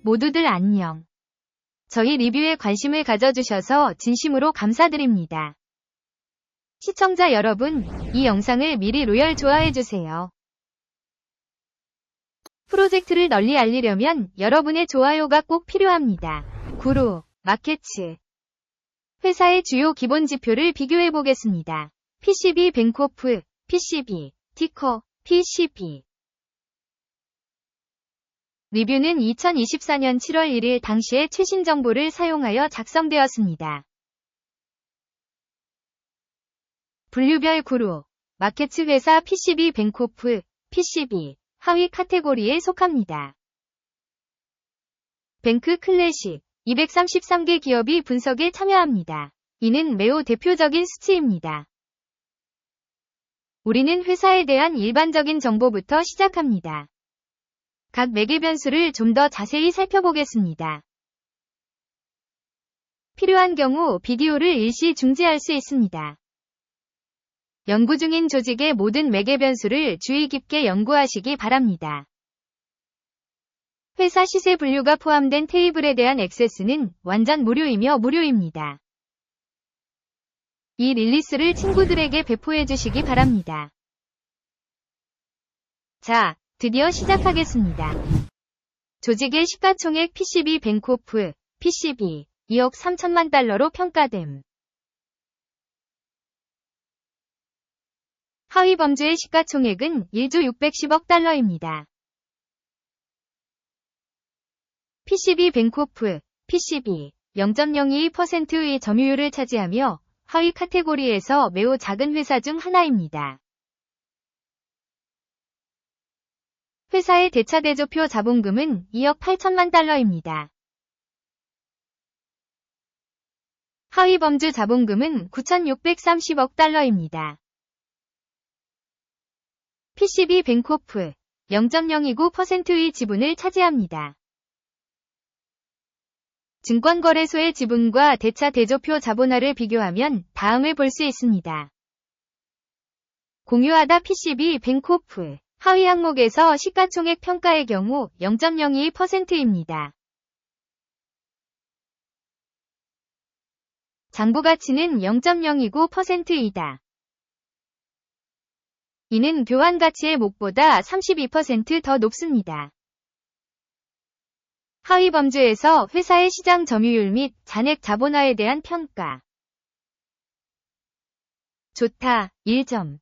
모두들 안녕. 저희 리뷰에 관심을 가져주셔서 진심으로 감사드립니다. 시청자 여러분, 이 영상을 미리 로열 좋아해주세요. 프로젝트를 널리 알리려면 여러분의 좋아요가 꼭 필요합니다. 구루, 마케츠. 회사의 주요 기본 지표를 비교해보겠습니다. PCB 뱅코프, PCB, 티커, PCB. 리뷰는 2024년 7월 1일 당시의 최신 정보를 사용하여 작성되었습니다. 분류별 구루, 마케츠 회사 PCB 뱅코프, PCB, 하위 카테고리에 속합니다. 뱅크 클래식, 233개 기업이 분석에 참여합니다. 이는 매우 대표적인 수치입니다. 우리는 회사에 대한 일반적인 정보부터 시작합니다. 각 매개 변수를 좀 더 자세히 살펴보겠습니다. 필요한 경우 비디오를 일시 중지할 수 있습니다. 연구 중인 조직의 모든 매개 변수를 주의 깊게 연구하시기 바랍니다. 회사 시세 분류가 포함된 테이블에 대한 액세스는 완전 무료이며 무료입니다. 이 릴리스를 친구들에게 배포해 주시기 바랍니다. 자, 드디어 시작하겠습니다. 조직의 시가총액 PCB 뱅코프, PCB, 2억 3천만 달러로 평가됨. 하위 범주의 시가총액은 1조 610억 달러입니다. PCB 뱅코프, PCB, 0.02%의 점유율을 차지하며 하위 카테고리에서 매우 작은 회사 중 하나입니다. 회사의 대차대조표 자본금은 2억 8천만 달러입니다. 하위 범주 자본금은 9,630억 달러입니다. PCB 뱅코프, 0.029%의 지분을 차지합니다. 증권거래소의 지분과 대차대조표 자본화를 비교하면 다음을 볼 수 있습니다. 공유하다 PCB 뱅코프, 하위 항목에서 시가총액 평가의 경우 0.02%입니다. 장부가치는 0.029%이다. 이는 교환가치의 목보다 32% 더 높습니다. 하위 범주에서 회사의 시장 점유율 및 잔액 자본화에 대한 평가. 좋다, 1점.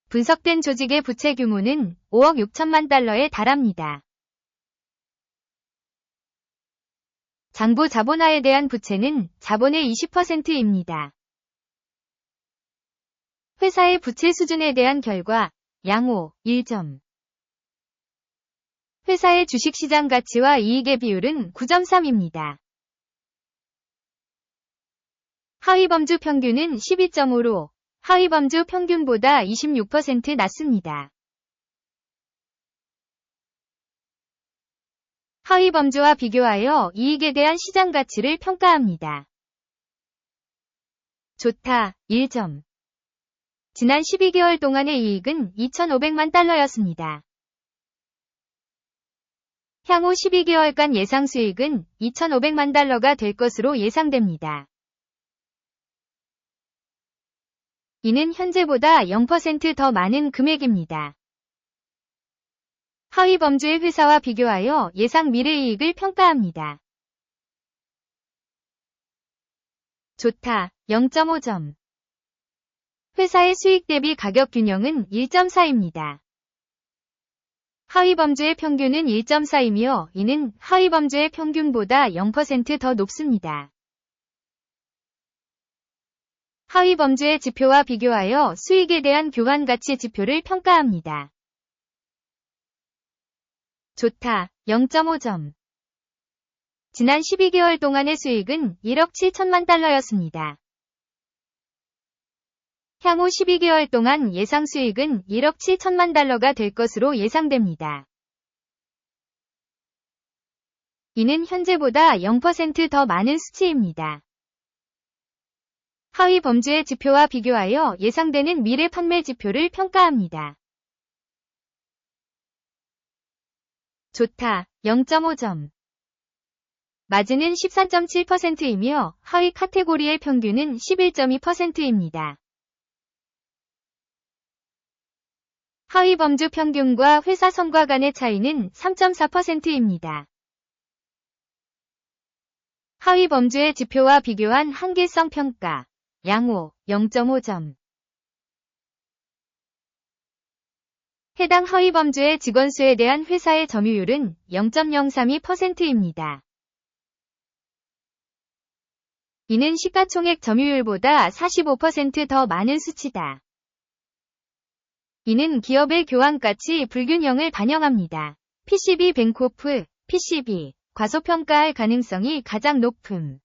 분석된 조직의 부채 규모는 5억 6천만 달러에 달합니다. 장부 자본화에 대한 부채는 자본의 20%입니다. 회사의 부채 수준에 대한 결과, 양호, 1점. 회사의 주식시장 가치와 이익의 비율은 9.3입니다. 하위 범주 평균은 12.5로, 하위 범주 평균보다 26% 낮습니다. 하위 범주와 비교하여 이익에 대한 시장 가치를 평가합니다. 좋다, 1점. 지난 12개월 동안의 이익은 2,500만 달러였습니다. 향후 12개월간 예상 수익은 2,500만 달러가 될 것으로 예상됩니다. 이는 현재보다 0% 더 많은 금액입니다. 하위 범주의 회사와 비교하여 예상 미래이익을 평가합니다. 좋다, 0.5점. 회사의 수익 대비 가격 균형은 1.4입니다. 하위 범주의 평균은 1.4이며 이는 하위 범주의 평균보다 0% 더 높습니다. 하위 범주의 지표와 비교하여 수익에 대한 교환가치 지표를 평가합니다. 좋다, 0.5점. 지난 12개월 동안의 수익은 1억 7천만 달러였습니다. 향후 12개월 동안 예상 수익은 1억 7천만 달러가 될 것으로 예상됩니다. 이는 현재보다 0% 더 많은 수치입니다. 하위 범주의 지표와 비교하여 예상되는 미래 판매 지표를 평가합니다. 좋다, 0.5점. 마진은 14.7%이며 하위 카테고리의 평균은 11.2%입니다. 하위 범주 평균과 회사 성과 간의 차이는 3.4%입니다. 하위 범주의 지표와 비교한 한계성 평가, 양호, 0.5점. 해당 하위 범주의 직원 수에 대한 회사의 점유율은 0.032%입니다. 이는 시가총액 점유율보다 45% 더 많은 수치다. 이는 기업의 교환가치 불균형을 반영합니다. PCB 뱅크오프, PCB, 과소평가할 가능성이 가장 높음.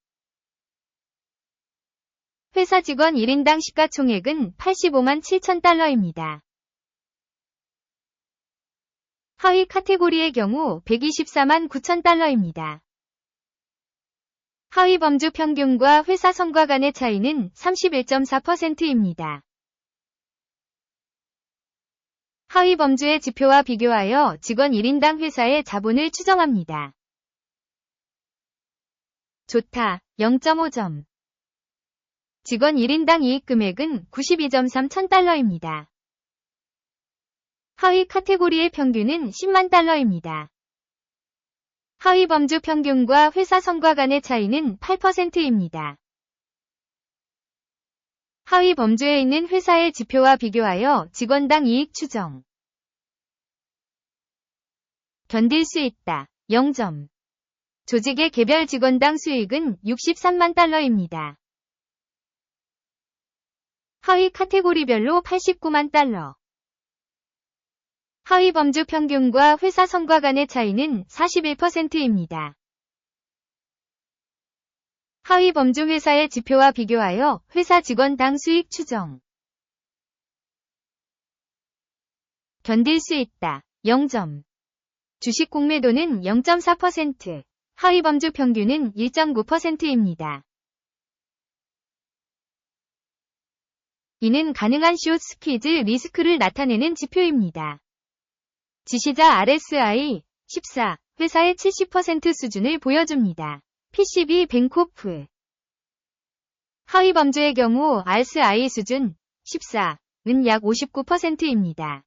회사 직원 1인당 시가총액은 85만 7천 달러입니다. 하위 카테고리의 경우 124만 9천 달러입니다. 하위 범주 평균과 회사 성과 간의 차이는 31.4%입니다. 하위 범주의 지표와 비교하여 직원 1인당 회사의 자본을 추정합니다. 좋다, 0.5점. 직원 1인당 이익 금액은 92.3 천 달러입니다. 하위 카테고리의 평균은 10만 달러입니다. 하위 범주 평균과 회사 성과 간의 차이는 8%입니다. 하위 범주에 있는 회사의 지표와 비교하여 직원당 이익 추정. 견딜 수 있다. 0점. 조직의 개별 직원당 수익은 63만 달러입니다. 하위 카테고리별로 89만 달러. 하위 범주 평균과 회사 성과 간의 차이는 41%입니다. 하위 범주 회사의 지표와 비교하여 회사 직원당 수익 추정. 견딜 수 있다. 0점. 주식 공매도는 0.4%, 하위 범주 평균은 1.9%입니다. 이는 가능한 숏 스퀴즈 리스크를 나타내는 지표입니다. 지시자 RSI 14, 회사의 70% 수준을 보여줍니다. PCB 뱅크오프. 하위 범주의 경우 RSI 수준 14은 약 59%입니다.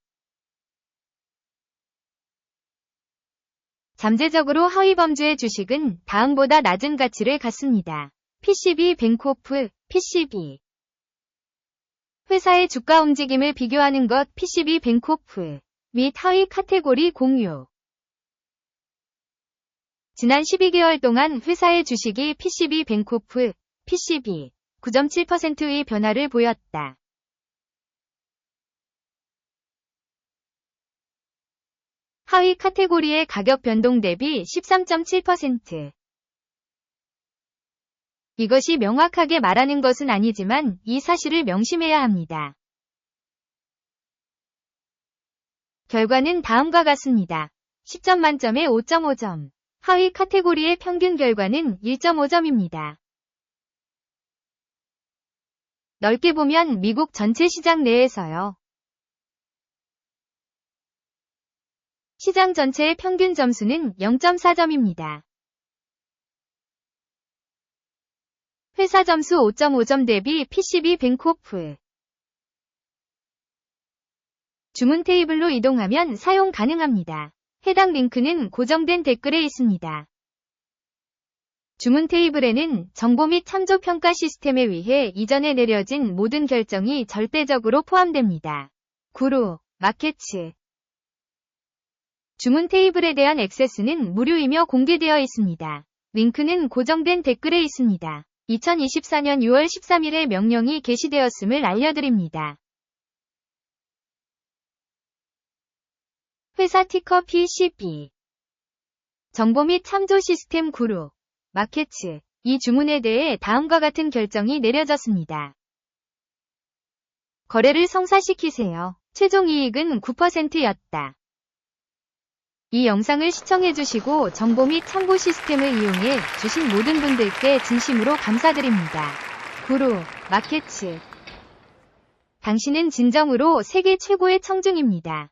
잠재적으로 하위 범주의 주식은 다음보다 낮은 가치를 갖습니다. PCB 뱅크오프, PCB. 회사의 주가 움직임을 비교하는 것 PCB 뱅크오프 및 하위 카테고리 공유. 지난 12개월 동안 회사의 주식이 PCB 뱅크오프, PCB 9.7%의 변화를 보였다. 하위 카테고리의 가격 변동 대비 13.7%. 이것이 명확하게 말하는 것은 아니지만 이 사실을 명심해야 합니다. 결과는 다음과 같습니다. 10점 만점에 5.5점. 하위 카테고리의 평균 결과는 1.5점입니다. 넓게 보면 미국 전체 시장 내에서요. 시장 전체의 평균 점수는 0.4점입니다. 회사 점수 5.5점 대비 PCB 뱅크오프. 주문 테이블로 이동하면 사용 가능합니다. 해당 링크는 고정된 댓글에 있습니다. 주문 테이블에는 정보 및 참조 평가 시스템에 의해 이전에 내려진 모든 결정이 절대적으로 포함됩니다. 구루, 마켓츠. 주문 테이블에 대한 액세스는 무료이며 공개되어 있습니다. 링크는 고정된 댓글에 있습니다. 2024년 6월 13일에 명령이 게시되었음을 알려드립니다. 회사 티커 PCB. 정보 및 참조 시스템 구루, 마켓츠. 이 주문에 대해 다음과 같은 결정이 내려졌습니다. 거래를 성사시키세요. 최종 이익은 9%였다. 이 영상을 시청해주시고 정보 및 참고 시스템을 이용해 주신 모든 분들께 진심으로 감사드립니다. 구루, 마켓츠. 당신은 진정으로 세계 최고의 청중입니다.